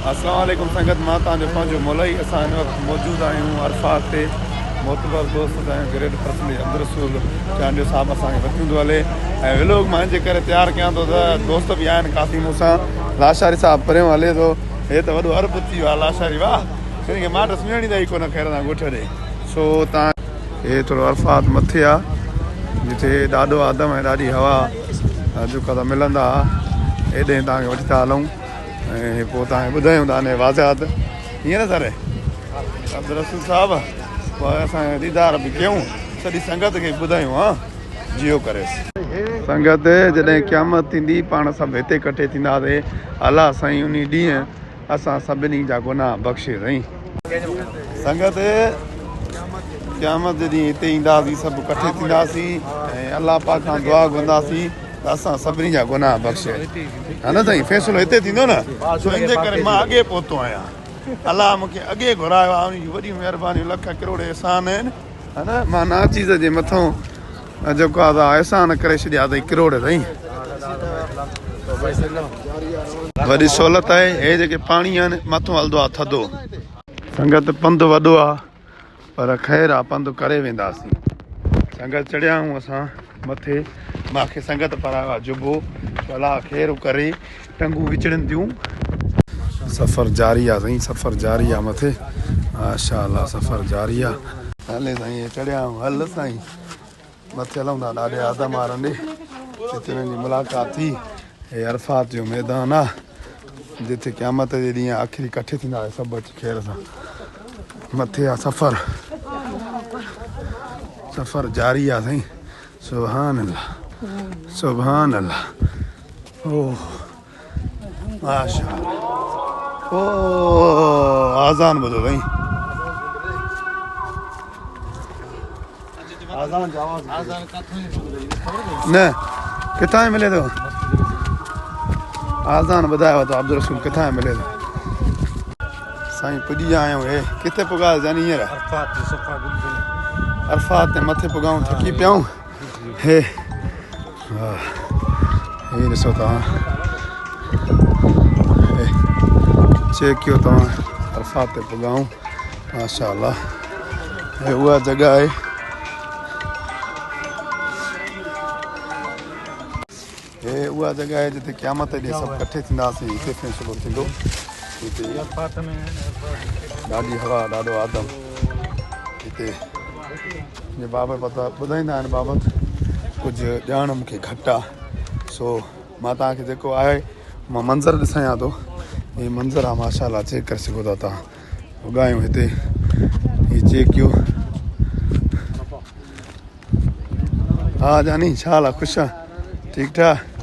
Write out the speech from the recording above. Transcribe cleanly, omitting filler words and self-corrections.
अस्सलाम वालेकुम संगत मां तव्हांजो पंहिंजो मोलई असां हिन वक़्तु मौजूदु आहियूं अरफात ते मोतबर दोस्त आहियूं ग्रेड पर्सन अब्दुल रसूल चांडियो साहब असांखे वठंदो हले ऐं व्लॉग मां हिन जे करे तयारु कयां थो त दोस्त बि आहिनि काफ़ी मूंसां लाशारी साहब परियों हले थो हे त वॾो अरब थी वियो आहे लाशारी वाह हिन खे मां त सुञाणी ई कोन ख़ैर सां ॻोठ ॾे सो तव्हां हे थोरो अरफात मथे आहे जिते ॾाढो आदम ऐं ॾाढी हवा जेका त मिलंदा हेॾे तव्हांखे वठी था हलूं ऐं पोइ तव्हांखे ॿुधायूं था अने वाज़ियात हीअं न सर अब्दुल रसूल साहिबु पोइ असांखे दीदार बि कयूं सॼी संगत खे ॿुधायूं हा जियो करे संगत जॾहिं क़यामत थींदी पाण सभु हिते इकठे थींदासीं अलाह साईं उन ॾींहुं असां सभिनी जा गुनाह बख़्शे साईं संगत क़यामत जे ॾींहुं हिते ईंदासीं सभु इकठे थींदासीं ऐं अलाह पाक खां दुआ घुरंदासीं त असां सभिनी जा गुनाह बख़्शे हा न साईं फ़ैसिलो हिते थींदो न सो इन जे करे मां अॻे पहुतो आहियां अलाह मूंखे अॻे घुरायो आहे उनजी वॾियूं महिरबानियूं लख किरोड़ अहसान आहिनि हा न मां नाचीज़ जे मथां जेको आहे अहसान करे छॾिया अथई किरोड़ साईं वॾी सहूलियत आहे हे जेके पाणी आहिनि मथां हलंदो आहे थधो संगत पंधु वॾो आहे पर ख़ैरु आहे पंधु करे वेंदासीं संगत चढ़िया आहियूं असां मथे मूंखे संगत परायो आहे जुबो अलाह ख़ैरु करे टंगूं विचड़नि थियूं सफ़र जारी आहे साईं सफ़र जारी आहे मथे माशा अल्लाह सफ़र जारी आहे हले साईं चढ़िया आहियूं हल साईं मथे हलूं था ॾाढे आदम वारनि जिते हिननि जी मुलाक़ात थी हे अरफात जो मैदान आहे जिते क़यामत जे ॾींहुं आख़िरी इकठे थींदा सभु अची ख़ैर सां मथे आहे सफ़र जारी आहे साईं सुभान अल्लाह सुभान अल्लाह ओ माशा ओ आज़ान ॿुधो साईं न किथां मिले थो आज़ान ॿुधायो त अब्दुल रसूल किथां मिले थो साईं पुॼी विया आहियूं हे किथे पुॻा जानी हींअर अरफात ते मथे पुॻाऊं थकी पियाऊं हे हा हे ॾिसो तव्हां चेक कयो तव्हां अरफात ते पुॻाऊं माशा अल्लाह हे उहा जॻह आहे हे उहा जॻह आहे जिते क़यामत ॾे सभु इकठे थींदासीं हिते फ़ैसिलो थींदो हिते ॾाढी हवा ॾाढो आदम हिते जे बाबति पता ॿुधाईंदा आहिनि बाबति कुझु ॼाण मूंखे घटि आहे सो मां तव्हांखे जेको आहे मां मंज़र ॾिसायां थो हीअ मंज़र आहे माशा अल्लाह चेक करे सघो था तव्हां उगायूं हिते हीअ चेक कयो हा जानी छा हाल आहे ख़ुशि आहे ठीकु ठाक